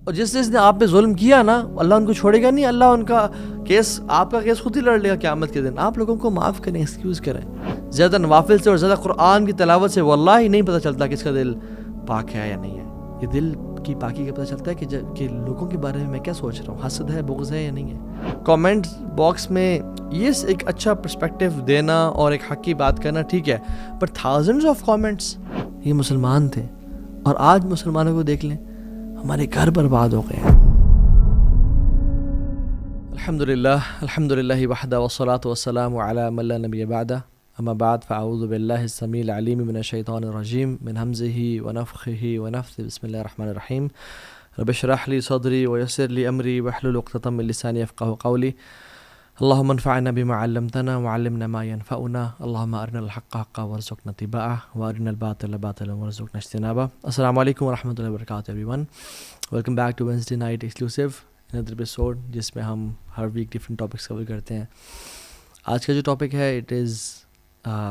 اور جس نے آپ پہ ظلم کیا نا، اللہ ان کو چھوڑے گا نہیں، اللہ ان کا کیس، آپ کا کیس خود ہی لڑ لے گا قیامت کے دن. آپ لوگوں کو معاف کریں، ایکسکیوز کریں. زیادہ نوافل سے اور زیادہ قرآن کی تلاوت سے واللہ ہی نہیں پتہ چلتا کہ اس کا دل پاک ہے یا نہیں ہے. یہ دل کی پاکی کا پتہ چلتا ہے کہ لوگوں کے بارے میں میں کیا سوچ رہا ہوں، حسد ہے، بغض ہے یا نہیں ہے. کامنٹ باکس میں یہ ایک اچھا پرسپیکٹیو دینا اور ایک حق کی بات کرنا ٹھیک ہے، پر تھاؤزنڈز آف کامنٹس، یہ مسلمان تھے اور آج مسلمانوں کو دیکھ لیں، ہمارے گھر برباد ہو گئے ہیں. الحمدللہ وحدہ والصلاة والسلام علی من لا نبی بعدہ، اما بعد فاعوذ باللہ السمیع العلیم من الشیطان الرجیم من ہمزہ ونفخہ ونفثہ. بسم اللہ الرحمن الرحیم. رب اشرح لی صدری ویسر لی امری واحلل عقدۃ من لسانی یفقہوا قولی. اللہم انفعنا بما علمتنا وعلمنا ما ينفعنا. اللہم ارنا الحق حقا وارزقنا اتباعہ وارنا الباطل باطلا وارزقنا اجتنابہ. السلام علیکم ورحمۃ اللہ وبرکاتہ everyone. Welcome back to Wednesday night exclusive another episode, جس میں ہم ہر ویک ڈفرینٹ ٹاپکس کور کرتے ہیں. آج کا جو ٹاپک ہے it is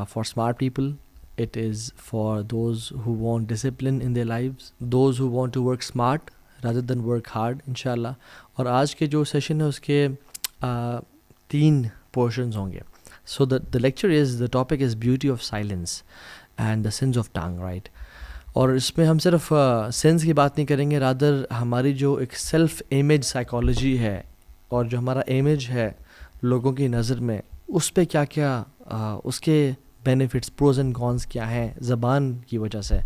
for smart people, it is for those who want discipline in their lives, those who want to work smart rather than work hard انشاءاللہ. اور آج کے جو سیشن ہے اس کے 3 پورشنز ہوں گے. سو the lecture is, the topic is beauty of silence and the sins of tongue, right? اور اس میں ہم صرف سینس کی بات نہیں کریں گے، رادر ہماری جو ایک سیلف امیج سائیکالوجی ہے اور جو ہمارا امیج ہے لوگوں کی نظر میں، اس پہ کیا کیا اس کے بینیفٹس، پروز اینڈ کونس کیا ہیں زبان کی وجہ سے.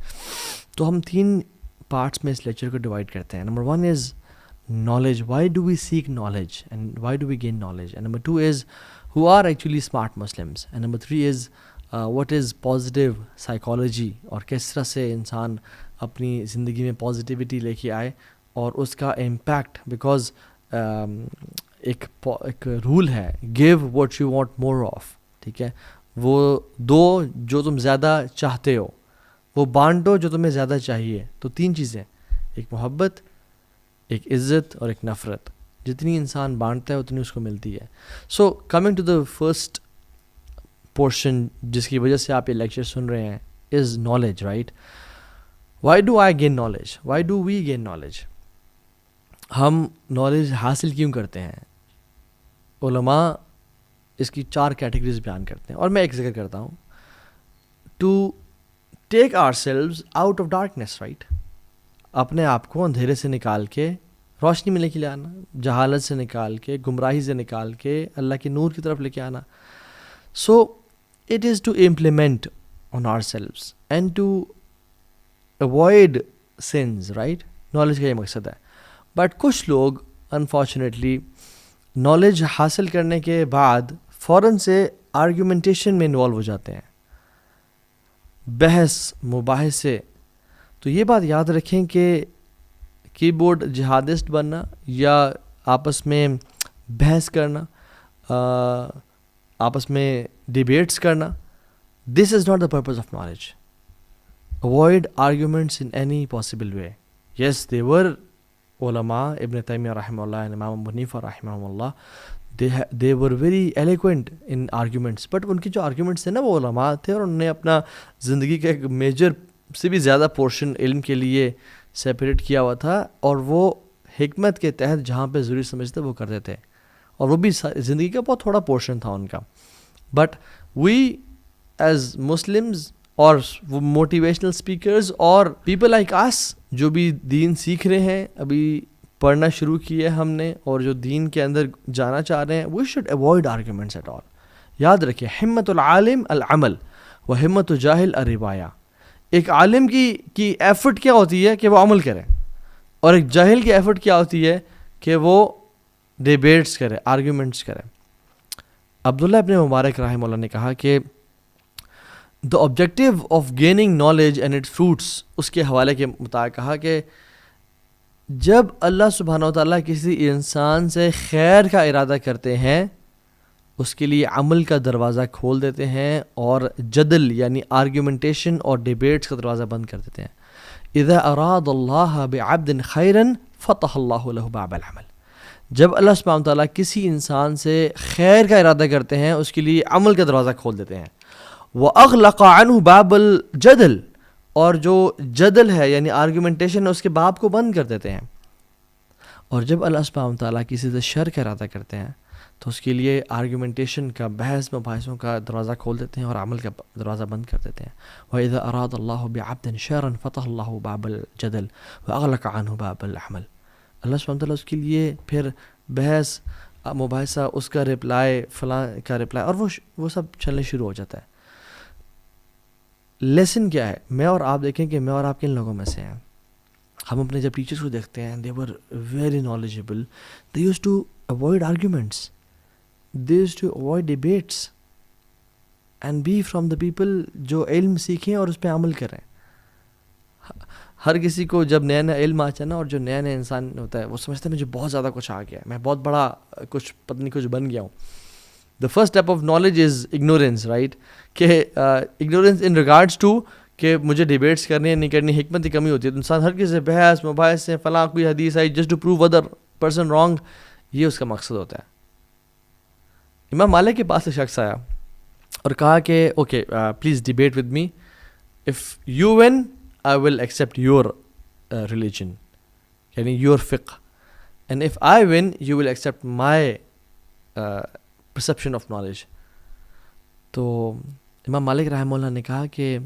تو ہم 3 پارٹس میں اس لیکچر کو ڈیوائڈ کرتے ہیں. Number 1 is knowledge. Why do we seek knowledge and why do we gain knowledge? And number 2 is who are actually smart Muslims. And number 3 is what is positive psychology اور کس طرح سے انسان اپنی زندگی میں پازیٹیوٹی لے کے آئے اور اس کا امپیکٹ. بیکاز ایک رول ہے، give what you want more of. ٹھیک ہے، وہ دو جو تم زیادہ چاہتے ہو، وہ بانٹو جو تمہیں زیادہ چاہیے. تو 3 چیزیں، ایک محبت، ایک عزت اور ایک نفرت. جتنی انسان بانٹتا ہے اتنی اس کو ملتی ہے. So coming to the first portion جس کی وجہ سے آپ یہ لیکچر سن رہے ہیں is knowledge, right? Why do I gain knowledge? Why do we gain knowledge? ہم نالج حاصل کیوں کرتے ہیں؟ علماء اس کی 4 کیٹیگریز بیان کرتے ہیں اور میں ایک ذکر کرتا ہوں. To take ourselves out of darkness, right? اپنے آپ کو اندھیرے سے نکال کے روشنی میں لے کے آنا، جہالت سے نکال کے، گمراہی سے نکال کے اللہ کے نور کی طرف لے کے آنا. So it is to implement on ourselves and to avoid sins, right? Knowledge کا یہ مقصد ہے. بٹ کچھ لوگ انفارچونیٹلی نالج حاصل کرنے کے بعد فوراً سے آرگیومنٹیشن میں انوالو ہو جاتے ہیں، بحث مباحثے. تو یہ بات یاد رکھیں کہ کی بورڈ جہادسٹ بننا یا آپس میں بحث کرنا، آپس میں ڈیبیٹس کرنا، this is not the purpose of knowledge. Avoid arguments in any possible way. Yes they were علماء، ابن تیمیہ رحمہ اللہ، امام ابو حنیفہ رحمہ اللہ، they were very eloquent in arguments. But in کی جو آرگیومنٹس تھے نا وہ علماء تھے اور انہوں نے اپنا زندگی کا ایک میجر سے بھی زیادہ پورشن علم کے لیے سیپریٹ کیا ہوا تھا، اور وہ حکمت کے تحت جہاں پہ ضروری سمجھتے وہ کرتے تھے، اور وہ بھی زندگی کا بہت تھوڑا پورشن تھا ان کا. بٹ وی ایز مسلمز اور وہ موٹیویشنل اسپیکرز اور پیپل لائک آس جو بھی دین سیکھ رہے ہیں، ابھی پڑھنا شروع کیا ہے ہم نے، اور جو دین کے اندر جانا چاہ رہے ہیں، we should avoid arguments at all. یاد رکھیں، ہمت العالم العمل و ہمت الجاہل الروایا. ایک عالم کی ایفرٹ کیا ہوتی ہے کہ وہ عمل کرے، اور ایک جاہل کی ایفرٹ کیا ہوتی ہے کہ وہ ڈیبیٹس کرے، آرگیومنٹس کرے. عبداللہ ابن مبارک رحمہ اللہ نے کہا کہ the objective of gaining knowledge and its fruits, اس کے حوالے کے مطابق کہا کہ جب اللہ سبحانہ و تعالیٰ کسی انسان سے خیر کا ارادہ کرتے ہیں، اس کے لیے عمل کا دروازہ کھول دیتے ہیں اور جدل یعنی آرگیومنٹیشن اور ڈیبیٹس کا دروازہ بند کر دیتے ہیں. اذا اراد اللہ بعبد خیرا فتح اللہ له باب العمل. جب اللہ سبحانہ تعالیٰ کسی انسان سے خیر کا ارادہ کرتے ہیں، اس کے لیے عمل کا دروازہ کھول دیتے ہیں. واغلق عنہ باب الجدل، اور جو جدل ہے یعنی آرگیومنٹیشن ہے اس کے باب کو بند کر دیتے ہیں. اور جب اللہ سبحانہ و تعالیٰ کسی سے شر کا ارادہ کرتے ہیں تو اس کے لیے آرگومنٹیشن کا، بحث مباحثوں کا دروازہ کھول دیتے ہیں اور عمل کا دروازہ بند کر دیتے ہیں. وَإِذَا أَرَادَ اللَّهُ بِعَبْدٍ شَرًا فَتَحَ اللَّهُ بَابَ الْجَدَلِ وَأَغْلَقَ عَنْهُ بَابَ الْعَمَلِ. اللہ سبحانہ تعالیٰ اس کے لیے پھر بحث مباحثہ، اس کا رپلائی، فلاں کا رپلائی، اور وہ سب چلنے شروع ہو جاتا ہے. لیسن کیا ہے؟ میں اور آپ دیکھیں کہ میں اور آپ کن لوگوں میں سے ہیں. ہم اپنے جب ٹیچرس کو دیکھتے ہیں، they were very knowledgeable, they used to avoid arguments, they used to avoid debates and be from the people جو علم سیکھیں اور اس پہ عمل کریں. ہر کسی کو جب نیا نیا علم آتا ہے نا، اور جو نیا نیا انسان ہوتا ہے وہ سمجھتا ہے مجھے بہت زیادہ کچھ آ گیا ہے، میں بہت بڑا کچھ پتہ نہیں کچھ بن گیا ہوں. The first step of knowledge is ignorance, right? کہ ignorance in regards to کہ مجھے ڈیبیٹس کرنی ہے نہیں کرنی، حکمت کی کمی ہوتی ہے. تو انسان ہر کسی سے بحث مباحث سے، فلاں کوئی حدیث آئی just to prove other person wrong, یہ اس کا مقصد ہوتا ہے. امام مالک کے پاس ایک شخص آیا اور کہا کہ okay please debate with me, if you one I will accept your religion, یعنی یور فقہ، and if I one you will accept my perception of knowledge. تو امام مالک رحمہ اللہ نے کہا کہ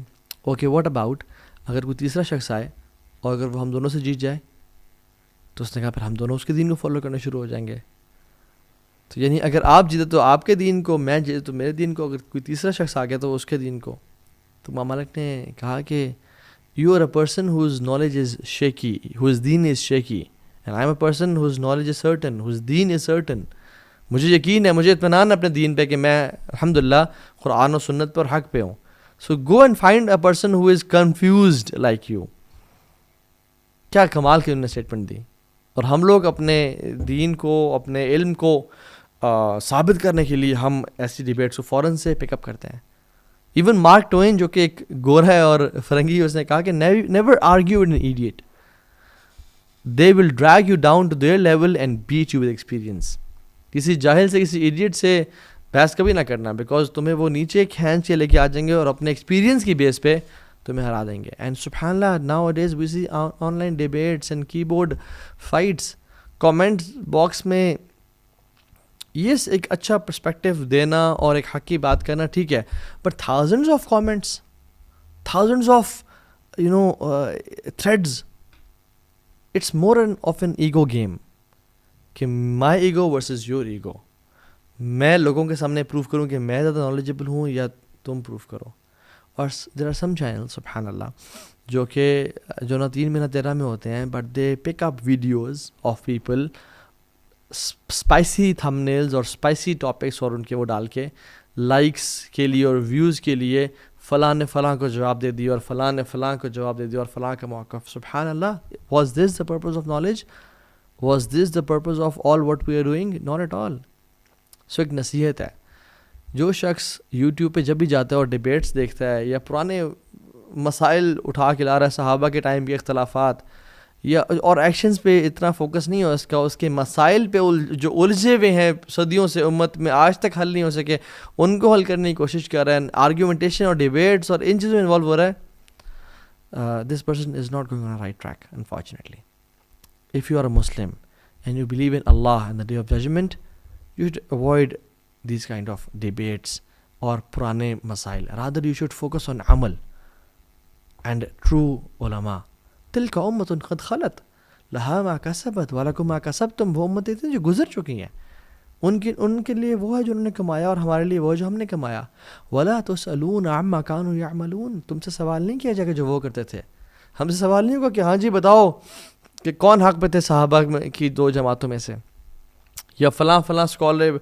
اوکے واٹ اباؤٹ اگر کوئی تیسرا شخص آئے اور اگر وہ ہم دونوں سے جیت جائے؟ تو اس نے کہا پھر ہم دونوں اس کے دین کو فالو کرنا شروع ہو جائیں گے. تو یعنی اگر آپ جیتے تو آپ کے دین کو، میں جیتے تو میرے دین کو، اگر کوئی تیسرا شخص آ گیا تو اس کے دین کو. تو امام مالک نے کہا کہ you are a person whose knowledge is shaky, whose دین is shaky, and I am a person whose knowledge is certain, whose دین از سرٹن. مجھے یقین ہے، مجھے اطمینان ہے اپنے دین پہ کہ میں الحمدللہ قرآن و سنت پر حق پہ ہوں. So go and find a person who is confused like you. کیا کمال کی انہوں نے اسٹیٹمنٹ دی. اور ہم لوگ اپنے دین کو، اپنے علم کو ثابت کرنے کے لیے ہم ایسی ڈیبیٹس کو فوراً سے پک اپ کرتے ہیں. ایون مارک ٹوین جو کہ ایک گورا ہے اور فرنگی، اس نے کہا کہ never argue with an idiot. They will drag you down to their level and beat you with experience. کسی جاہل سے، کسی ایڈیٹ سے بحث کبھی نہ کرنا، بیکاز تمہیں وہ نیچے کھینچ کے لے کے آ جائیں گے اور اپنے ایکسپیرینس کی بیس پہ تمہیں ہرا دیں گے. اینڈ سبحان اللہ nowadays we see online debates and keyboard fights. Comment box میں یس ایک اچھا پرسپیکٹیو دینا اور ایک حق کی بات کرنا ٹھیک ہے، but thousands of comments, thousands of threads, it's more of an ego game کہ my ego versus your ego. میں لوگوں کے سامنے پروف کروں کہ میں زیادہ نالجبل ہوں یا تم پروف کرو. اور دیر آر سم چینل سبحان اللہ جو نہ 3 میں نہ 13 میں ہوتے ہیں، but they pick up videos of people, spicy thumbnails اور اسپائسی ٹاپکس، اور ان کے وہ ڈال کے لائکس کے لیے اور ویوز کے لیے فلاں نے فلاں کو جواب دے دیا اور فلاں نے فلاں کو جواب دے دیا اور فلاں کا موقف. سبحان اللہ. Was this the purpose of knowledge? Was this the purpose of all what we are doing? Not at all. So ایک نصیحت ہے، جو شخص یوٹیوب پہ جب بھی جاتا ہے اور ڈیبیٹس دیکھتا ہے یا پرانے مسائل اٹھا کے لا رہا ہے، صحابہ کے ٹائم کے اختلافات، یا اور ایکشنز پہ اتنا فوکس نہیں ہو اس کے مسائل پہ جو الجھے ہوئے ہیں صدیوں سے امت میں آج تک حل نہیں ہو سکے، ان کو حل کرنے کی کوشش کر رہے ہیں، آرگیومنٹیشن اور ڈیبیٹس اور ان چیزوں میں انوالو ہو رہا ہے، this person is not going on right track unfortunately. If you are a Muslim and you believe in اللہ and the day of judgement, you should avoid these kind of debates اور پرانے مسائل. rather you should focus on عمل and true علماء. تلک امت قد خلت لہا ما کسبت ولکم ما کسبتم. وہ امتیں تھیں جو گزر چکی ہیں، ان کے لیے وہ ہے جو انہوں نے کمایا اور ہمارے لیے وہ جو ہم نے کمایا. ولا تسألون عما كانوا يعملون. تم سے سوال نہیں کیا جائے گا جو وہ کرتے تھے. ہم سے سوال نہیں ہوگا کہ ہاں جی بتاؤ کہ کون حق پہ تھے صحابہ کی 2 جماعتوں میں سے، یا فلاں اسکالر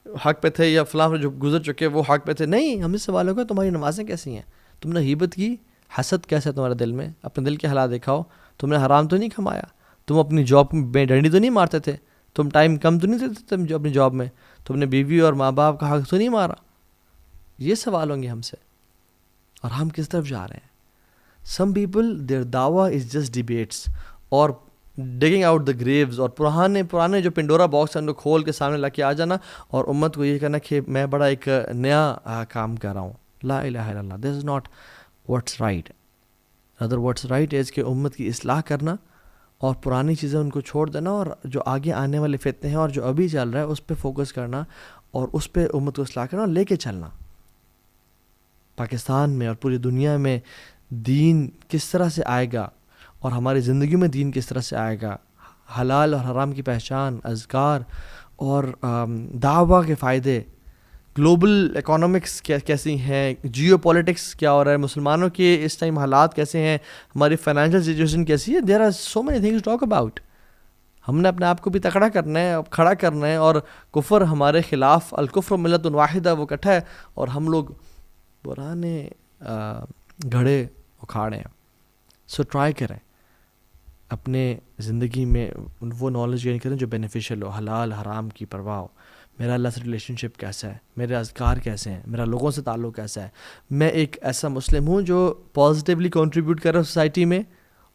حق پہ تھے، یا فلاں جو گزر چکے وہ حق پہ تھے. نہیں، ہم سے سوال ہوگا تمہاری نمازیں کیسی ہیں، تم نے غیبت کی، حسد کیسا ہے تمہارے دل میں، اپنے دل کے حالات دکھاؤ. تم نے حرام تو نہیں کھمایا، تم اپنی جاب میں ڈنڈی تو نہیں مارتے تھے، تم ٹائم کم تو نہیں دیتے تم اپنی جاب میں، تم نے بیوی اور ماں باپ کا حق تو نہیں مارا. یہ سوال ہوں گے ہم سے. اور ہم کس طرف جا رہے ہیں؟ سم پیپل دیئر دعویٰ از جسٹ ڈیبیٹس اور ڈگنگ آؤٹ دا گریوز، اور پرانے جو پنڈورا باکس ہیں ان کو کھول کے سامنے لا کے آ جانا اور امت کو یہ کہنا کہ میں بڑا ایک نیا کام کر رہا ہوں. لا الہ الا اللہ. This is not what's right. Other what's right is کہ امت کی اصلاح کرنا اور پرانی چیزیں ان کو چھوڑ دینا, اور جو آگے آنے والے فتنے ہیں اور جو ابھی چل رہا ہے اس پہ فوکس کرنا, اور اس پہ امت کو اصلاح کرنا اور لے کے چلنا. پاکستان میں اور پوری دنیا میں دین کس طرح سے آئے گا اور ہماری زندگی میں دین کس طرح سے آئے گا, حلال اور حرام کی پہچان, اذکار اور دعویٰ کے فائدے, گلوبل اکانومکس کیسی ہیں, جیو پولیٹکس کیا ہو رہا ہے, مسلمانوں کے اس ٹائم حالات کیسے ہیں, ہماری فائنینشیل سچویشن کیسی ہے, there are so many things talk about. ہم نے اپنے آپ کو بھی تکڑا کرنا ہے, کھڑا کرنا ہے, اور کفر ہمارے خلاف, الکفر ملت واحدہ, وہ اکٹھا ہے, اور ہم لوگ پرانے گھڑے اکھاڑے ہیں. سو ٹرائی کریں اپنے زندگی میں وہ نالج گین کریں جو بینیفیشیل ہو, حلال حرام کی پرواہ ہو. میرا اللہ سے ریلیشن شپ کیسا ہے, میرے اذکار کیسے ہیں, میرا لوگوں سے تعلق کیسا ہے, میں ایک ایسا مسلم ہوں جو پازیٹیولی کنٹریبیوٹ کر رہا ہوں سوسائٹی میں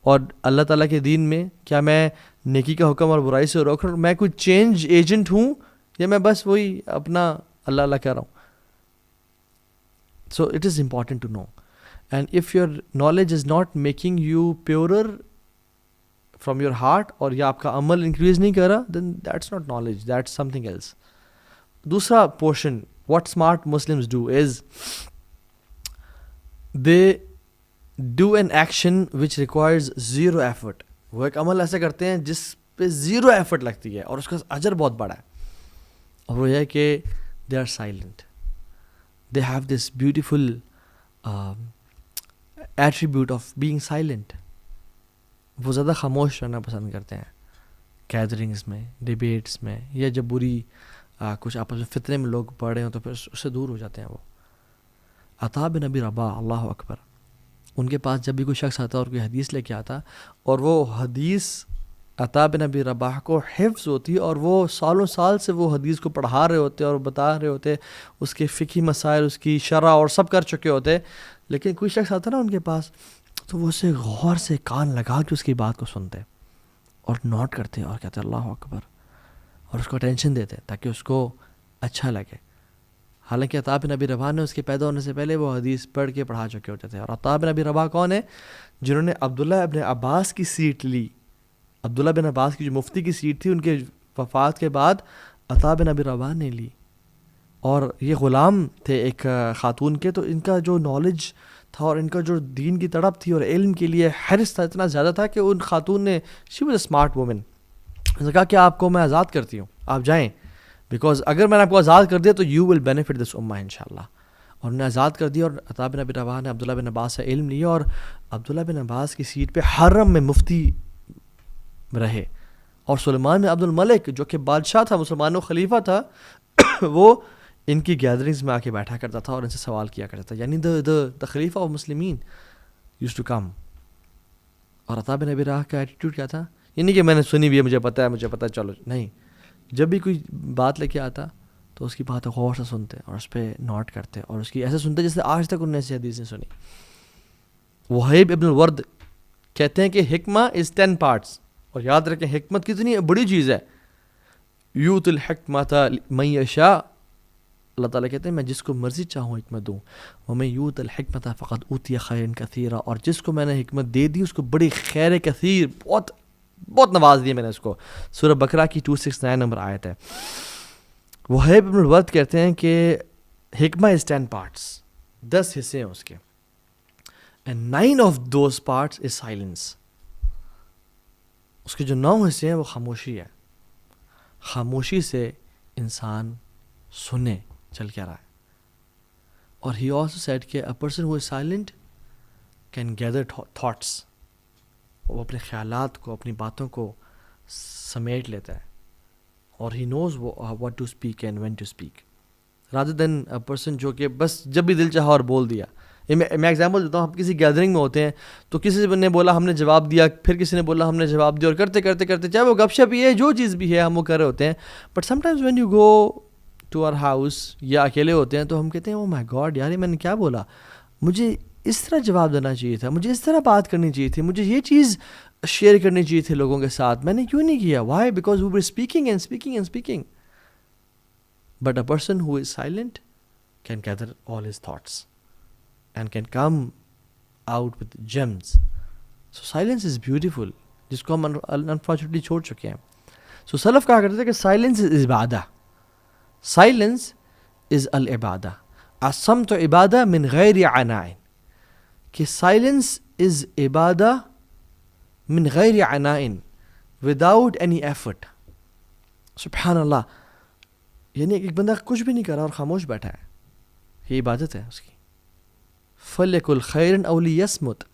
اور اللہ تعالیٰ کے دین میں, کیا میں نیکی کا حکم اور برائی سے روک رہا ہوں, میں کوئی چینج ایجنٹ ہوں, یا میں بس وہی اپنا اللہ اللہ کہہ رہا ہوں. So it is important to know, and if your knowledge is not making you purer from your heart, اور یا آپ کا عمل انکریز نہیں کر رہا, then that's not knowledge, that's something else. دوسرا portion what smart Muslims do is they do an action which requires zero effort. وہ ایک عمل ایسا کرتے ہیں جس پہ زیرو ایفرٹ لگتی ہے اور اس کا اجر بہت بڑا ہے, اور وہ یہ ہے کہ they are silent. They have this beautiful attribute of being silent. وہ زیادہ خاموش رہنا پسند کرتے ہیں گیدرنگس میں, ڈیبیٹس میں, یا جب بری کچھ آپس میں فتنے میں لوگ پڑھ رہے ہوں تو پھر اس سے دور ہو جاتے ہیں. وہ عطا بن ابی رباح, اللہ اکبر, ان کے پاس جب بھی کوئی شخص آتا اور کوئی حدیث لے کے آتا, اور وہ حدیث عطا بن ابی رباح کو حفظ ہوتی, اور وہ سالوں سال سے وہ حدیث کو پڑھا رہے ہوتے اور بتا رہے ہوتے, اس کے فقہی مسائل, اس کی شرح اور سب کر چکے ہوتے, لیکن کوئی شخص آتا نا ان کے پاس تو وہ اسے غور سے کان لگا کے اس کی بات کو سنتے اور نوٹ کرتے اور کہتے اللہ اکبر, اور اس کو اٹینشن دیتے تاکہ اس کو اچھا لگے. حالانکہ عطا بن ابی رباح نے اس کے پیدا ہونے سے پہلے وہ حدیث پڑھ کے پڑھا چکے ہوتے تھے. اور عطا بن ابی رباح کون ہے؟ جنہوں نے عبداللہ ابن عباس کی سیٹ لی. عبداللہ بن عباس کی جو مفتی کی سیٹ تھی, ان کے وفات کے بعد عطا بن ابی رباح نے لی, اور یہ غلام تھے ایک خاتون کے. تو ان کا جو نالج تھا اور ان کا جو دین کی تڑپ تھی اور علم کے لیے حرص تھا, اتنا زیادہ تھا کہ ان خاتون نے, she was a smart woman, نے کہا کہ آپ کو میں آزاد کرتی ہوں, آپ جائیں, بیکاز اگر میں نے آپ کو آزاد کر دیا تو یو ول بینیفٹ دس امہ انشاءاللہ. اور انہیں آزاد کر دیا, اور عطا بن ابی رباح نے عبداللہ بن عباس سے علم لیا, اور عبداللہ بن عباس کی سیٹ پہ حرم میں مفتی رہے. اور سلیمان بن عبد الملک جو کہ بادشاہ تھا, مسلمانوں خلیفہ تھا, وہ ان کی گیدرنگز میں آ کے بیٹھا کرتا تھا اور ان سے سوال کیا کرتا تھا. یعنی the خلیفہ آف مسلمین یوز ٹو کم. اور عطا بن ابی رباح کا ایٹیٹیوڈ کیا تھا؟ یہ نہیں کہ میں نے سنی بھی ہے, مجھے پتہ ہے, چلو, نہیں. جب بھی کوئی بات لے کے آتا تو اس کی بات غور سے سنتے اور اس پہ نوٹ کرتے, اور اس کی ایسے سنتے جیسے آج تک انہوں نے ایسی حدیث نہیں سنی. وہیب ابن الورد کہتے ہیں کہ حکمہ از 10 parts, اور یاد رکھیں حکمت کتنی بڑی چیز ہے. یوت الحکمۃ من یشاء, اللہ تعالیٰ کہتے ہیں میں جس کو مرضی چاہوں حکمت دوں. ومن یوت الحکمۃ فقد اوتی خیرا کثیرا, اور جس کو میں نے حکمت دے دی اس کو بڑی خیر کثیر, بہت بہت نواز دیا میں نے اس کو. سورہ بقرہ کی 269 نمبر آیت ہے. وہیب ابن الورد کہتے ہیں کہ حکمہ از 10 parts, 10 حصے ہیں اس کے, and 9 of those parts is silence. اس کے جو 9 حصے ہیں وہ خاموشی ہے. خاموشی سے انسان سنے چل کیا رہا ہے. اور he also said کہ a person who is silent can gather thoughts. وہ اپنے خیالات کو, اپنی باتوں کو سمیٹ لیتا ہے, اور he knows what to speak and when to speak, rather than a person جو کہ بس جب بھی دل چاہا اور بول دیا. میں ایگزامپل دیتا ہوں, ہم کسی گیدرنگ میں ہوتے ہیں تو کسی نے بولا ہم نے جواب دیا, پھر کسی نے بولا ہم نے جواب دیا, اور کرتے کرتے کرتے چاہے وہ گپ شپ ہی ہے, جو چیز بھی ہے ہم وہ کر رہے ہوتے ہیں. But sometimes when you go to our house یا اکیلے ہوتے ہیں تو ہم کہتے ہیں او مائی گاڈ یار, میں نے کیا بولا, مجھے اس طرح جواب دینا چاہیے تھا, مجھے اس طرح بات کرنی چاہیے تھی, مجھے یہ چیز شیئر کرنی چاہیے تھی لوگوں کے ساتھ, میں نے کیوں نہیں کیا. Why? Because we were speaking and speaking and speaking. But a person who is silent can gather all his thoughts and can come out with gems. So silence is beautiful. جس کو ہم انفارچونیٹلی چھوڑ چکے ہیں. سو سلف کہا کرتے تھے کہ سائلنس از عبادہ, سائلنس از العبادہ, الصمت عبادہ من غیر عناء, کہ سائلنس از عبادہ من غیر عناء, وداؤٹ اینی ایفرٹ. سبحان اللہ, یعنی ایک بندہ کچھ بھی نہیں کر رہا اور خاموش بیٹھا ہے, یہ عبادت ہے اس کی. فَلْيَقُلْ خَيْرًا أَوْ لِيَصْمُتْ,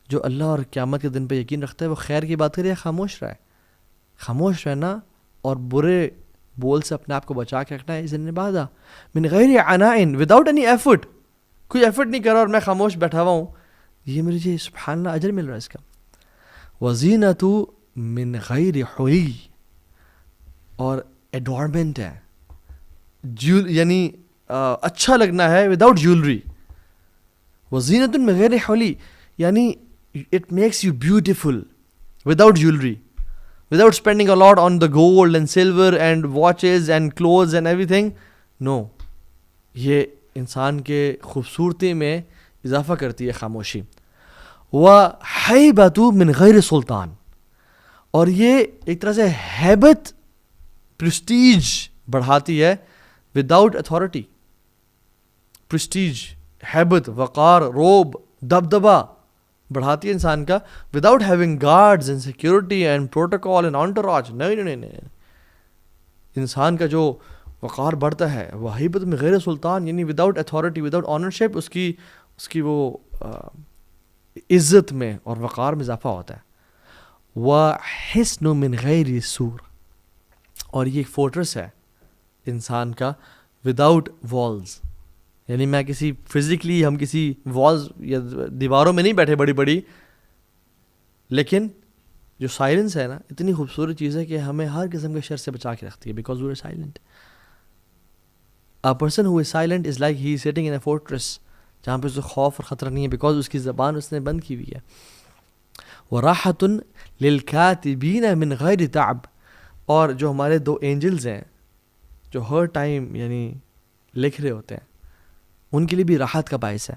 جو اللہ اور قیامت کے دن پہ یقین رکھتا ہے وہ خیر کی بات کرے یا خاموش رہے. خاموش رہنا اور برے بول سے اپنے آپ کو بچا کے رکھنا ہے, اذن عبادہ من غیر عناء, وداؤٹ اینی ایفرٹ, کوئی ایفرٹ نہیں کر رہا اور میں خاموش بیٹھا ہوا ہوں, یہ مجھے سبحان اللہ اجر مل رہا ہے اس کا. وَزِینَةُ من غیر حلی, اور ایڈورنمنٹ ہے, یعنی اچھا لگنا ہے وداؤٹ جیولری. وزینۃ من غیر حلی, یعنی it makes you beautiful without jewelry, without spending a lot on the gold and silver and watches and clothes and everything. No, یہ انسان کے خوبصورتی میں اضافہ کرتی ہے خاموشی. وَحَيْبَةُ مِنْ غَيْرِ سُلطان, اور یہ ایک طرح سے ہیبت, پرسٹیج بڑھاتی ہے وداؤٹ اتھارٹی. پرسٹیج, ہیبت, وقار, روب, دبدبا بڑھاتی ہے انسان کا without having guards and security and protocol and entourage. نہیں, انسان کا جو وقار بڑھتا ہے وہ ہیبت میں غیر سلطان, یعنی وداؤٹ اتھارٹی, وداؤٹ آنرشپ, اس کی وہ عزت میں اور وقار میں اضافہ ہوتا ہے. وَحِسْنُ مِنْ غَيْرِ سُور, اور یہ ایک فورٹرس ہے انسان کا وداؤٹ والز. یعنی میں کسی فزیکلی ہم کسی والز یا دیواروں میں نہیں بیٹھے بڑی بڑی, لیکن جو سائلنس ہے نا, اتنی خوبصورت چیز ہے کہ ہمیں ہر قسم کے شر سے بچا کے رکھتی ہے, because we are silent. A person who is silent is like he is sitting in a fortress, جہاں پہ اس کو خوف اور خطرہ نہیں ہے, بیکاز اس کی زبان اس نے بند کی ہوئی ہے. وَرَاحَةٌ لِلْكَاتِبِينَ مِنْ غَيْرِ تَعْبٍ, اور جو ہمارے دو اینجلز ہیں جو ہر ٹائم یعنی لکھ رہے ہوتے ہیں, ان کے لیے بھی راحت کا باعث ہے.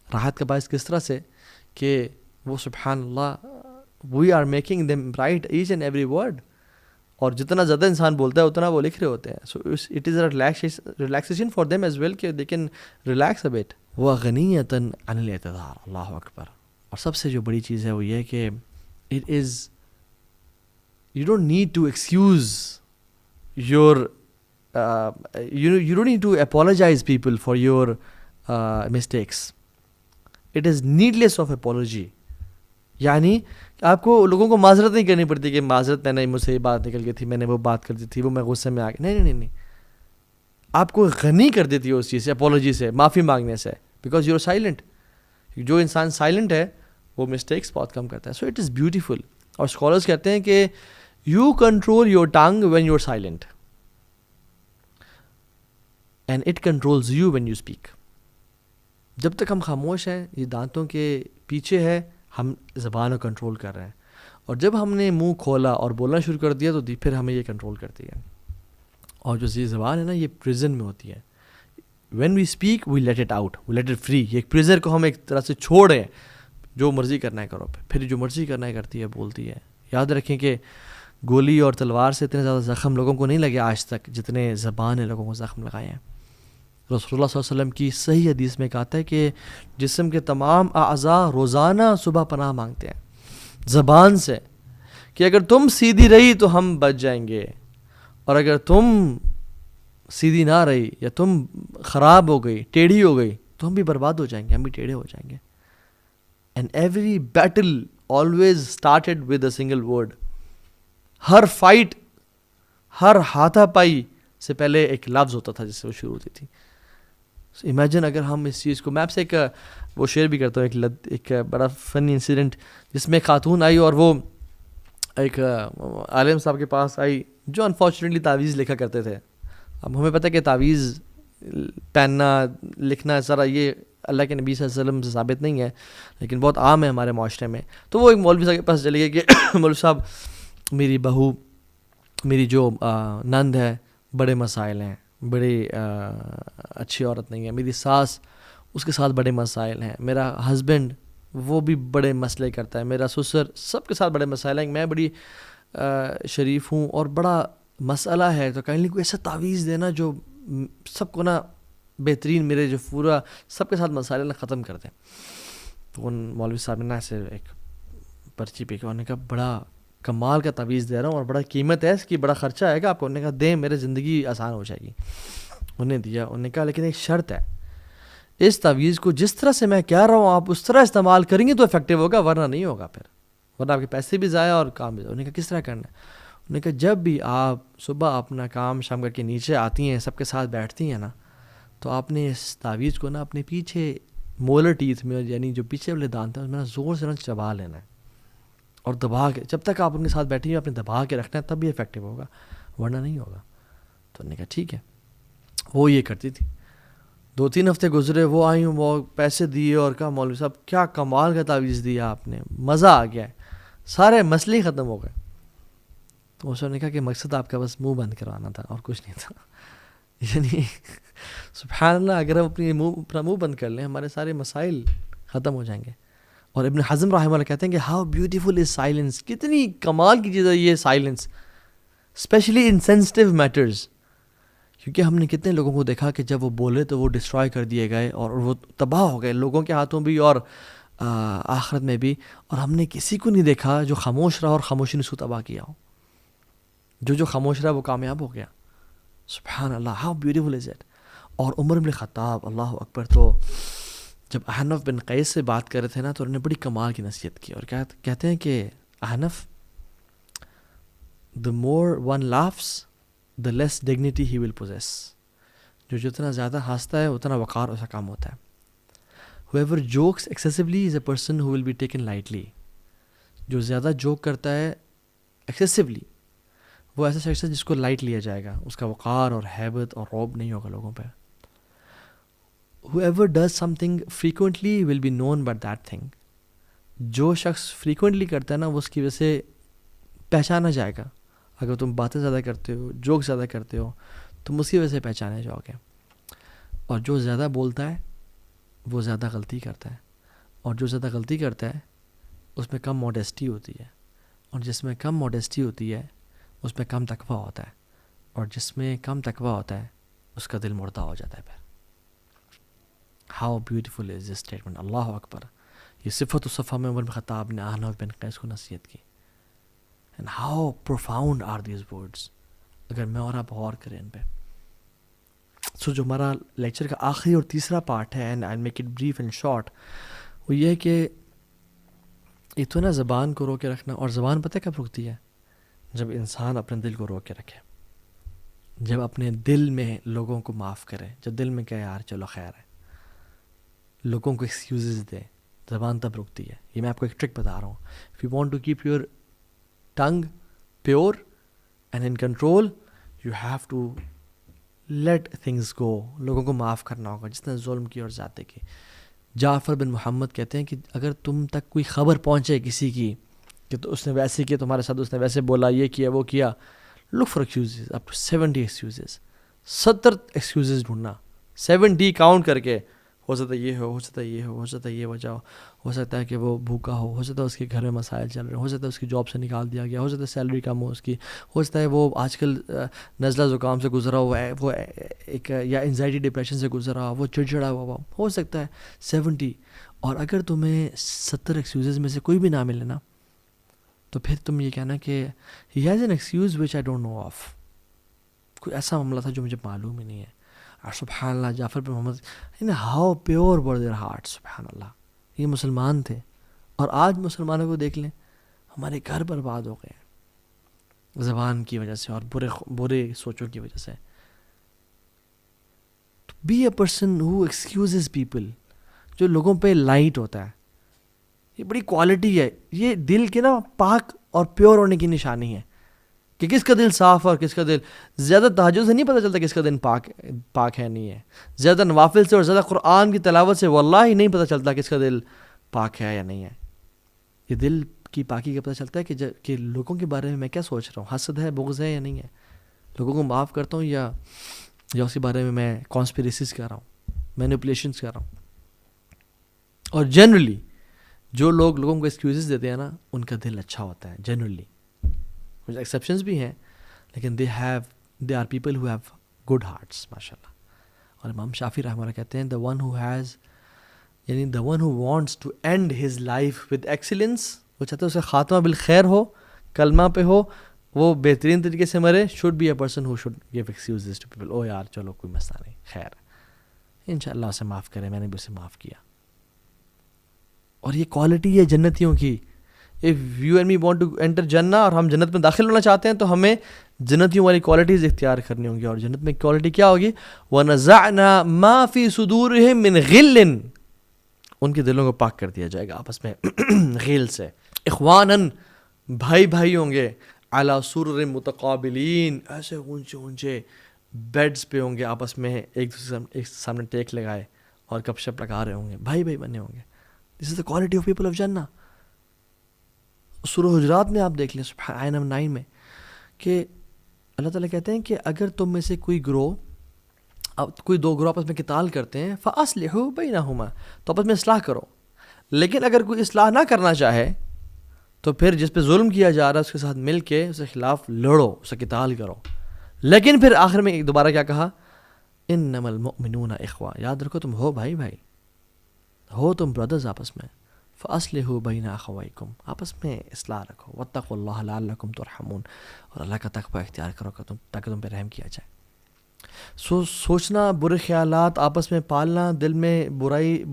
راحت کا باعث کس طرح سے کہ وہ سبحان اللہ we are making them write each and every word, اور جتنا زیادہ انسان بولتا ہے اتنا وہ لکھ رہے ہوتے ہیں. So it is a relaxation for them as well کہ they can relax a bit. وَغَنِیَّةً عَنِ الْاعْتِذَارِ, اللہ اکبر. اور سب سے جو بڑی چیز ہے وہ یہ کہ it is, you don't need to excuse your you don't need to apologize people for your mistakes. It is needless of apology. یعنی آپ کو لوگوں کو معذرت نہیں کرنی پڑتی کہ معذرت میں نے مجھ سے یہ بات نکل گئی تھی, میں نے وہ بات کر دی تھی, وہ میں غصے میں آ گیا. نہیں, آپ کو غنی کر دیتی ہے اس چیز سے, اپولوجی سے, معافی مانگنے سے, بیکاز یو آر سائلنٹ. جو انسان سائلنٹ ہے وہ مسٹیکس بہت کم کرتا ہے. So it is beautiful. اور اسکالرس کہتے ہیں کہ you control your tongue when you are silent, and it controls you when you speak. جب تک ہم خاموش ہیں, یہ دانتوں کے پیچھے ہے, ہم زبان کو کنٹرول کر رہے ہیں, اور جب ہم نے منہ کھولا اور بولنا شروع کر دیا تو پھر ہمیں یہ کنٹرول کرتی ہے. اور جو یہ زبان ہے نا, یہ پریزن میں ہوتی ہے. when we speak we let it out, we let it free. یہ ایک پریزر کو ہم ایک طرح سے چھوڑ رہے ہیں, جو مرضی کرنا ہے کرو, پھر جو مرضی کرنا ہے کرتی ہے, بولتی ہے. یاد رکھیں کہ گولی اور تلوار سے اتنے زیادہ زخم لوگوں کو نہیں لگے آج تک جتنے زبان نے لوگوں کو زخم لگائے ہیں. رسول اللہ صلی اللہ علیہ وسلم کی صحیح حدیث میں کہتا ہے کہ جسم کے تمام اعضاء روزانہ صبح پناہ مانگتے ہیں زبان سے, کہ اگر تم سیدھی رہی تو ہم بچ جائیں گے, اور اگر تم سیدھی نہ رہی یا تم خراب ہو گئی, ٹیڑھی ہو گئی, تو ہم بھی برباد ہو جائیں گے, ہم بھی ٹیڑھے ہو جائیں گے. And every battle always started with a single word. ہر فائٹ, ہر ہاتھا پائی سے پہلے ایک لفظ ہوتا تھا جس سے وہ شروع ہوتی تھی. امیجن اگر ہم اس چیز کو, میں آپ سے ایک وہ شیئر بھی کرتا ہوں, ایک بڑا فنی انسیڈنٹ, جس میں خاتون آئی اور وہ ایک عالم صاحب کے پاس آئی جو انفارچونیٹلی تعویذ لکھا کرتے تھے. اب ہمیں پتہ ہے کہ تعویذ پہننا لکھنا سارا یہ اللہ کے نبی صلی اللہ علیہ وسلم سے ثابت نہیں ہے, لیکن بہت عام ہے ہمارے معاشرے میں. تو وہ ایک مولوی صاحب کے پاس چلی گئی کہ مولوی صاحب میری بہو, میری جو نند ہے, بڑے مسائل ہیں, بڑی اچھی عورت نہیں ہے. میری ساس, اس کے ساتھ بڑے مسائل ہیں. میرا ہسبینڈ وہ بھی بڑے مسئلے کرتا ہے. میرا سسر سب کے ساتھ بڑے مسائل ہیں. میں بڑی شریف ہوں اور بڑا مسئلہ ہے تو کائنڈلی کوئی ایسا تعویذ دینا جو سب کو نا بہترین میرے جو پورا سب کے ساتھ مسائل نا ختم کر دیں. تو ان مولوی صاحب نے نا ایسے ایک پرچی پہ انہوں نے کہا بڑا کمال کا تعویذ دے رہا ہوں اور بڑا قیمت ہے اس کی, بڑا خرچہ آئے گا آپ کو. انہوں نے کہا دیں, میرے زندگی آسان ہو جائے گی. انہیں دیا. انہوں نے کہا لیکن ایک شرط ہے, اس تعویذ کو جس طرح سے میں کہہ رہا ہوں آپ اس طرح استعمال کریں گے تو افیکٹو ہوگا, ورنہ نہیں ہوگا, پھر ورنہ آپ کے پیسے بھی ضائع اور کام بھی ضائع. انہوں نے کہا کس طرح کرنا ہے؟ انہوں نے کہا جب بھی آپ صبح اپنا کام شام کر کے نیچے آتی ہیں, سب کے ساتھ بیٹھتی ہیں نا, تو آپ نے اس تعویذ کو نا اپنے پیچھے مولر ٹیتھ میں, یعنی جو پیچھے والے دانت ہیں اس میں زور سے نا چبا لینا ہے اور دبا کے, جب تک آپ ان کے ساتھ بیٹھی ہیں آپ نے دبا کے رکھنا ہے, تب بھی افیکٹو ہوگا, ورنہ نہیں ہوگا. تو انہوں نے کہا ٹھیک ہے. وہ یہ کرتی تھی. 2-3 ہفتے گزرے, وہ آئی ہوں, وہ پیسے دیے اور کہا مولوی صاحب کیا کمال کا تعویذ دیا آپ نے, مزہ آ گیا ہے, سارے مسئلے ختم ہو گئے. تو اس نے کہا کہ مقصد آپ کا بس منہ بند کروانا تھا اور کچھ نہیں تھا. یعنی سبحان اللہ, اگر ہم اپنا منہ بند کر لیں ہمارے سارے مسائل ختم ہو جائیں گے. اور ابن حزم رحمہ اللہ کہتے ہیں کہ ہاؤ بیوٹیفل از سائلنس, کتنی کمال کی چیز ہے یہ silence, specially in sensitive matters. کیونکہ ہم نے کتنے لوگوں کو دیکھا کہ جب وہ بولے تو وہ ڈسٹرائے کر دیے گئے اور وہ تباہ ہو گئے, لوگوں کے ہاتھوں بھی اور آخرت میں بھی. اور ہم نے کسی کو نہیں دیکھا جو خاموش رہا اور خاموشی نے اس کو تباہ کیا ہو. جو خاموش رہا وہ کامیاب ہو گیا. سبحان اللہ, ہاؤ بیوٹیفل از اٹ. اور عمر بن خطاب, اللہ اکبر, تو جب احنف بن قیس سے بات کر رہے تھے نا تو انہوں نے بڑی کمال کی نصیحت کی اور کہتے ہیں کہ احنف, the more one laughs the less dignity he will possess. جو جتنا زیادہ ہنستا ہے اتنا وقار اس کا کام ہوتا ہے. whoever jokes excessively is a person who will be taken lightly. جو زیادہ جوک کرتا ہے excessively وہ ایسا شخص ہے جس کو لائٹ لیا جائے گا, اس کا وقار اور ہیبت اور رعب نہیں ہوگا لوگوں پہ. whoever does something frequently will be known by that thing. جو شخص frequently کرتا ہے نا وہ اس کی وجہ سے پہچانا جائے گا. اگر تم باتیں زیادہ کرتے ہو, جوک زیادہ کرتے ہو, تم اس کی وجہ سے پہچانے جاؤ گے. اور جو زیادہ بولتا ہے وہ زیادہ غلطی کرتا ہے, اور جو زیادہ غلطی کرتا ہے اس میں کم موڈیسٹی ہوتی ہے, اور جس میں کم موڈیسٹی ہوتی ہے اس میں کم تقویٰ ہوتا ہے, اور جس میں کم تقویٰ ہوتا ہے اس کا دل مردہ ہو جاتا ہے. پھر how beautiful is this statement, اللہ اکبر. یہ صفت الصفا میں عمر بن خطاب نے احنف بن قیس کو نصیحت کی. And how profound are these words, اگر میں اور آپ غور کریں ان پہ. سو جو ہمارا لیکچر کا آخری اور تیسرا پارٹ ہے, and I make it brief and short, وہ یہ ہے کہ ایک تو نا زبان کو رو کے رکھنا. اور زبان پتہ کب رکتی ہے؟ جب انسان اپنے دل کو رو کے رکھے, جب اپنے دل میں لوگوں کو معاف کرے, جب دل میں کہے یار چلو خیر ہے, لوگوں کو ایکسکیوزز دے, زبان تب رکتی ہے. یہ میں آپ کو ایک ٹرک بتا رہا ہوں. If you want to keep your tongue pure and in control, you have to let things go. لوگوں کو معاف کرنا ہوگا جس نے ظلم کی اور ذاتے کی. جعفر بن محمد کہتے ہیں کہ اگر تم تک کوئی خبر پہنچے کسی کی کہ تو اس نے ویسے کیا تمہارے ساتھ, اس نے ویسے بولا, یہ کیا وہ کیا, look for excuses up to 70 excuses. 70 excuses ڈھونڈنا, 70 کاؤنٹ کر کے. ہو سکتا ہے یہ ہو سکتا ہے یہ ہو سکتا ہے یہ وجہ ہو سکتا ہے کہ وہ بھوکا ہو سکتا ہے اس کے گھر میں مسائل چل رہے ہیں, ہو سکتا ہے اس کی جاب سے نکال دیا گیا, ہو سکتا ہے سیلری کم ہو اس کی, ہو سکتا ہے وہ آج کل نزلہ زکام سے گزرا ہوا ہے, وہ ایک یا انزائٹی ڈپریشن سے گزرا ہوا, وہ چڑچڑا ہوا ہو سکتا ہے 70. اور اگر تمہیں 70 ایکسکیوزز میں سے کوئی بھی نہ ملے نا, تو پھر تم یہ کہنا کہ he has an excuse which I don't know of. کوئی ایسا معاملہ تھا جو مجھے معلوم ہی نہیں ہے. اور سبحان اللہ, Jafar bin Muhammad, how pure were their heart. سبحان اللہ, یہ مسلمان تھے. اور آج مسلمانوں کو دیکھ لیں, ہمارے گھر برباد ہو گئے زبان کی وجہ سے اور برے سوچوں کی وجہ سے. Be a person who excuses people, جو لوگوں پہ لائٹ ہوتا ہے. یہ بڑی کوالٹی ہے, یہ دل کے نا پاک اور پیور ہونے کی نشانی ہے کہ کس کا دل صاف اور کس کا دل. زیادہ تہجد سے نہیں پتہ چلتا کس کا دل پاک ہے نہیں ہے. زیادہ نوافل سے اور زیادہ قرآن کی تلاوت سے واللہ ہی نہیں پتہ چلتا کس کا دل پاک ہے یا نہیں ہے. یہ دل کی پاکی کا پتہ چلتا ہے کہ لوگوں کے بارے میں میں کیا سوچ رہا ہوں, حسد ہے, بغض ہے یا نہیں ہے, لوگوں کو معاف کرتا ہوں یا اس کے بارے میں کانسپیریسیز کر رہا ہوں, مینیپولیشنز کر رہا ہوں. اور جنرلی جو لوگ لوگوں کو ایکسکیوزز دیتے ہیں نا ان کا دل اچھا ہوتا ہے جنرلی. کچھ ایکسیپشنز بھی ہیں لیکن they are people who have good hearts ماشاء اللہ. اور امام شافعی رحمہ اللہ کہتے ہیں the one who wants to end his life with excellence, وہ چاہتے ہیں اسے خاتمہ بالخیر ہو, کلمہ پہ ہو, وہ بہترین طریقے سے مرے, should be a person who should give excuses to people. او یار چلو کوئی مسئلہ نہیں, خیر انشاءاللہ اسے معاف کرے, میں نے بھی اسے معاف کیا. اور یہ کوالٹی ہے جنتیوں کی. if you and me want to enter جنہ, اور ہم جنت میں داخل ہونا چاہتے ہیں تو ہمیں جنتیوں والی کوالٹیز اختیار کرنی ہوں گی. اور جنت میں کوالٹی کیا ہوگی؟ وَنَزَعْنَا مَا فِي صُدُورِهِم مِّن غِلٍّ, ان کے دلوں کو پاک کر دیا جائے گا آپس میں غیل سے. اخواناً, بھائی بھائی ہوں گے, عَلَى سُرُرٍ مُتَقَابِلِينَ, ایسے اونچے اونچے بیڈز پہ ہوں گے, آپس میں ایک دوسرے ایک سامنے ٹیک لگائے اور گپ شپ لگا رہے ہوں گے, بھائی بھائی بنے ہوں گے. This is the quality of people of جنہ. سورہ حجرات میں آپ دیکھ لیں آیت نمبر 9 میں کہ اللہ تعالیٰ کہتے ہیں کہ اگر تم میں سے کوئی دو گروہ آپس میں قتال کرتے ہیں فَأَصْلِحُوا بَيْنَهُمَا, تو آپس میں اصلاح کرو. لیکن اگر کوئی اصلاح نہ کرنا چاہے تو پھر جس پہ ظلم کیا جا رہا ہے اس کے ساتھ مل کے اس کے خلاف لڑو, اسے قتال کرو. لیکن پھر آخر میں دوبارہ کیا کہا؟ اِنَّمَا الْمُؤْمِنُونَ إِخْوَةٌ, یاد رکھو تم ہو بھائی بھائی, ہو تم بردرز آپس میں. فَأَصْلِحُوا بَيْنَ أَخَوَيْكُمْ, آپس میں اصلاح رکھو. وَاتَّقُوا اللَّهَ لَعَلَّكُمْ تُرْحَمُونَ, اور اللہ کا تقوی اختیار کرو تاکہ تم پہ رحم کیا جائے. سوچنا, برے خیالات آپس میں پالنا, دل میں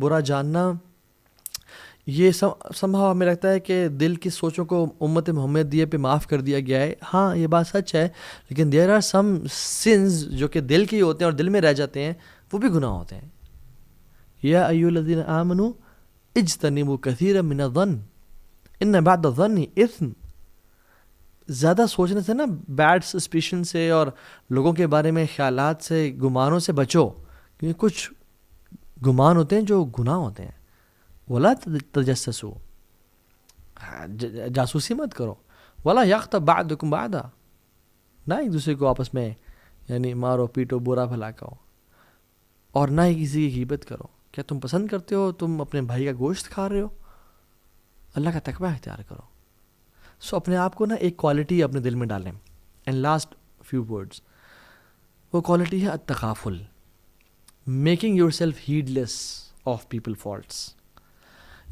برا جاننا, یہ سمجھا ہمیں لگتا ہے کہ دل کی سوچوں کو امت محمدیہ پہ معاف کر دیا گیا ہے. ہاں یہ بات سچ ہے, لیکن دیر آر سم سنز جو کہ دل کے ہی ہوتے ہیں اور دل میں رہ جاتے ہیں, وہ بھی گناہ ہوتے ہیں. یا ایھا الذین آمنوا اجتنبوا کثیرا من الظن ان بعض الظن اثم. زیادہ سوچنے سے نا, بیڈ سسپیشن سے اور لوگوں کے بارے میں خیالات سے, گمانوں سے بچو, کیونکہ کچھ گمان ہوتے ہیں جو گناہ ہوتے ہیں. ولا تجسسوا, جاسوسی مت کرو. ولا یغتب بعضکم بعضا, نہ ایک دوسرے کو آپس میں یعنی مارو پیٹو, برا بھلا کہو, اور نہ ہی کسی کی غیبت کرو. کیا تم پسند کرتے ہو تم اپنے بھائی کا گوشت کھا رہے ہو؟ اللہ کا تقوی اختیار کرو. سو اپنے آپ کو نا ایک کوالٹی اپنے دل میں ڈالیں. اینڈ لاسٹ فیو ورڈز, وہ کوالٹی ہے التغافل, making yourself heedless of people faults.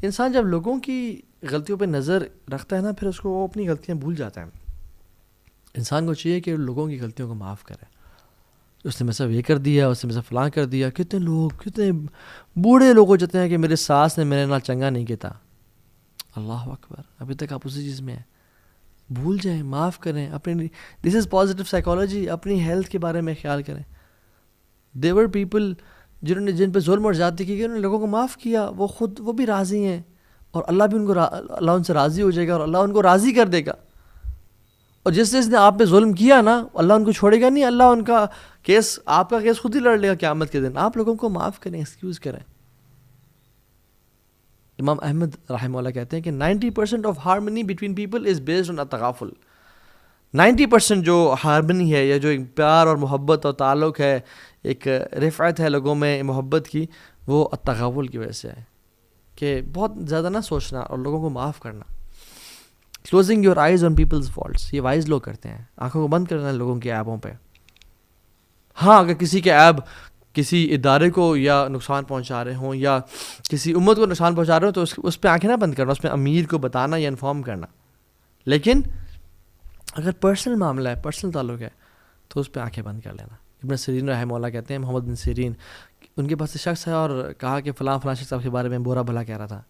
انسان جب لوگوں کی غلطیوں پہ نظر رکھتا ہے نا, پھر اس کو وہ اپنی غلطیاں بھول جاتا ہے. انسان کو چاہیے کہ لوگوں کی غلطیوں کو معاف کرے. اس نے میں سب یہ کر دیا, اس نے میں سب فلاں کر دیا. کتنے بوڑھے لوگ ہو جاتے ہیں کہ میرے ساس نے میرے نال چنگا نہیں کیتا. اللہ اکبر, ابھی تک آپ اسی چیز میں ہیں. بھول جائیں, معاف کریں. اپنی دس از پازیٹیو سائیکالوجی. اپنی ہیلتھ کے بارے میں خیال کریں. دیور پیپل جنہوں نے جن پہ ظلم اور زیادتی کی, انہوں نے لوگوں کو معاف کیا, وہ بھی راضی ہیں, اور اللہ ان سے راضی ہو جائے گا, اور اللہ ان کو راضی کر دے گا. اور جس نے آپ پہ ظلم کیا نا, اللہ ان کو چھوڑے گا نہیں. اللہ ان کا کیس, آپ کا کیس خود ہی لڑ لے گا قیامت کے دن. آپ لوگوں کو معاف کریں, ایکسکیوز کریں. امام احمد رحمہ اللہ کہتے ہیں کہ 90% of harmony between people is based on التغافل. 90% جو ہارمنی ہے, یا جو ایک پیار اور محبت اور تعلق ہے, ایک رفعت ہے لوگوں میں محبت کی, وہ التغافل کی وجہ سے ہے. کہ بہت زیادہ نہ سوچنا اور لوگوں کو معاف کرنا. Closing your eyes on people's faults, یہ وائز لوگ کرتے ہیں. آنکھوں کو بند کرنا لوگوں کے عیبوں پہ. ہاں اگر کسی کے عیب کسی ادارے کو یا نقصان پہنچا رہے ہوں, یا کسی امت کو نقصان پہنچا رہے ہوں, تو اس پہ آنکھیں نہ بند کرنا, اس میں امیر کو بتانا یا انفارم کرنا. لیکن اگر پرسنل معاملہ ہے, پرسنل تعلق ہے, تو اس پہ آنکھیں بند کر لینا. ابن سیرین رحمہ اللہ کہتے ہیں, محمد بن سیرین, ان کے پاس ایک شخص ہے اور کہا کہ فلاں شخص آپ کے بارے میں برا بھلا کہہ رہا تھا.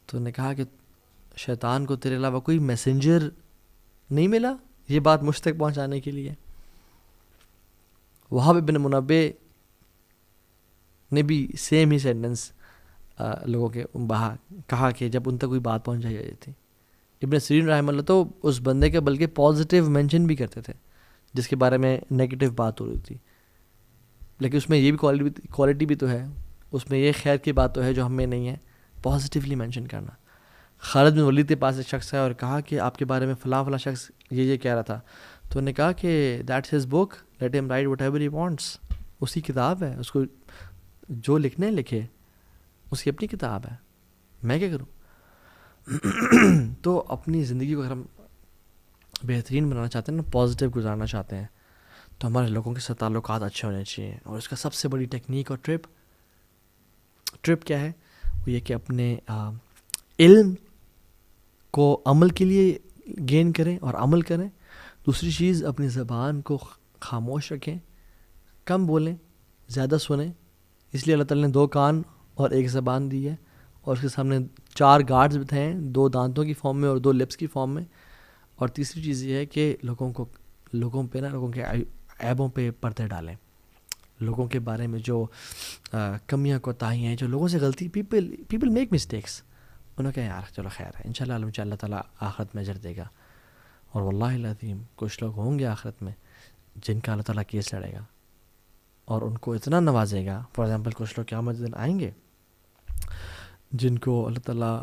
تو انہوں نے کہا کہ شیطان کو تیرے علاوہ کوئی میسنجر نہیں ملا یہ بات مجھ تک پہنچانے کے لیے. وہاب ابن منبع نے بھی سیم ہی سینٹنس لوگوں کے کہا کہ جب ان تک کوئی بات پہنچائی جاتی تھی. ابن سیرین رحمہ اللہ تو اس بندے کے بلکہ پازیٹیو مینشن بھی کرتے تھے جس کے بارے میں نیگیٹو بات ہو رہی تھی, لیکن اس میں یہ بھی کوالٹی بھی تو ہے, اس میں یہ خیر کی بات تو ہے جو ہم میں نہیں ہے, پازیٹیولی مینشن کرنا. خالد بن ولید کے پاس ایک شخص ہے اور کہا کہ آپ کے بارے میں فلاں شخص یہ کہہ رہا تھا. تو انہوں نے کہا کہ that's his book, let him write whatever he wants. اس کی کتاب ہے, اس کو جو لکھنے لکھے, اس کی اپنی کتاب ہے. میں کیا کروں. تو اپنی زندگی کو اگر ہم بہترین بنانا چاہتے ہیں نا، پازیٹیو گزارنا چاہتے ہیں، تو ہمارے لوگوں کے ساتھ تعلقات اچھے ہونے چاہیے. اور اس کا سب سے بڑی ٹیکنیک اور ٹرپ کیا ہے، وہ یہ کہ اپنے علم کو عمل کے لیے گین کریں اور عمل کریں. دوسری چیز، اپنی زبان کو خاموش رکھیں، کم بولیں، زیادہ سنیں. اس لیے اللہ تعالیٰ نے 2 کان اور 1 زبان دی ہے، اور اس کے سامنے 4 گارڈز بتائے ہیں، 2 دانتوں کی فارم میں اور 2 لپس کی فارم میں. اور تیسری چیز یہ ہے کہ لوگوں کے عیبوں پہ پردے ڈالیں. لوگوں کے بارے میں جو کمیاں کوتاہیاں ہیں، جو لوگوں سے غلطی، پیپل میک مسٹیکس، انہوں نے کہا یار چلو خیر ہے، انشاءاللہ اللہ تعالیٰ آخرت میں اجر دے گا. اور واللہ العظیم کچھ لوگ ہوں گے آخرت میں جن کا اللہ تعالیٰ کیس لڑے گا اور ان کو اتنا نوازے گا. فار ایگزامپل کچھ لوگ قیامت دن آئیں گے جن کو اللہ تعالیٰ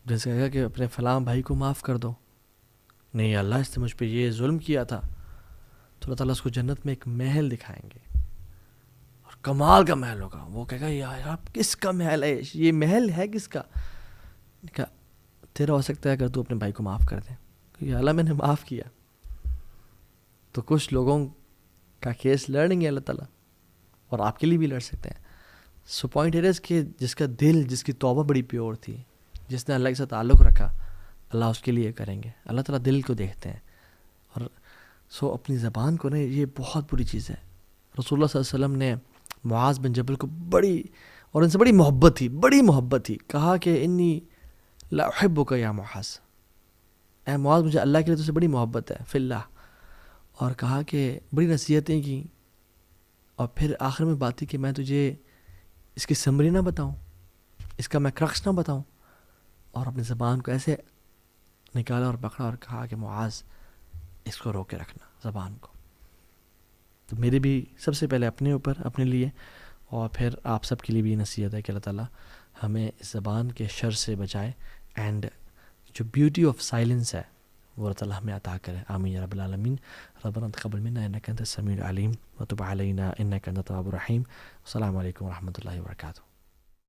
جیسے کہے گا کہ اپنے فلاں بھائی کو معاف کر دو، نہیں اللہ اس نے مجھ پہ یہ ظلم کیا تھا، تو اللہ تعالیٰ اس کو جنت میں ایک محل دکھائیں گے، اور کمال کا محل ہوگا. وہ کہے گا یار کس کا محل ہے یہ، محل ہے کس کا؟ کہا تیرا ہو سکتا ہے اگر تو اپنے بھائی کو معاف کر دیں. کہ اللہ میں نے معاف کیا. تو کچھ لوگوں کا کیس لڑیں گے اللہ تعالیٰ، اور آپ کے لیے بھی لڑ سکتے ہیں. سو پوائنٹ اٹ از کہ جس کا دل، جس کی توبہ بڑی پیور تھی، جس نے اللہ کے ساتھ تعلق رکھا، اللہ اس کے لیے کریں گے. اللہ تعالیٰ دل کو دیکھتے ہیں. اور سو اپنی زبان کو نہیں، یہ بہت بری چیز ہے. رسول اللہ صلی اللہ علیہ وسلم نے معاذ بن جبل کو اور ان سے بڑی محبت تھی، کہا کہ انی لا احبک یا معاذ، اے معاذ مجھے اللہ کے لیے تو سے بڑی محبت ہے فی اللہ. اور کہا کہ بڑی نصیحتیں کی، اور پھر آخر میں بات تھی کہ میں تجھے اس کی سمری نہ بتاؤں، اس کا میں کرکس نہ بتاؤں. اور اپنی زبان کو ایسے نکالا اور پکڑا اور کہا کہ معاذ اس کو روکے رکھنا زبان کو. تو میری بھی سب سے پہلے اپنے اوپر، اپنے لیے، اور پھر آپ سب کے لیے بھی نصیحت ہے کہ اللہ تعالیٰ ہمیں اس زبان کے شر سے بچائے، اینڈ جو بیوٹی آف سائلنس ہے وہ اللہ تعالیٰ ہمیں عطا کرے. آمین یا رب العالمین. ربنا تقبل منا انک انت السمیع العلیم وتب علینا انک انت التواب الرحیم. السلام علیکم ورحمۃ اللہ وبرکاتہ.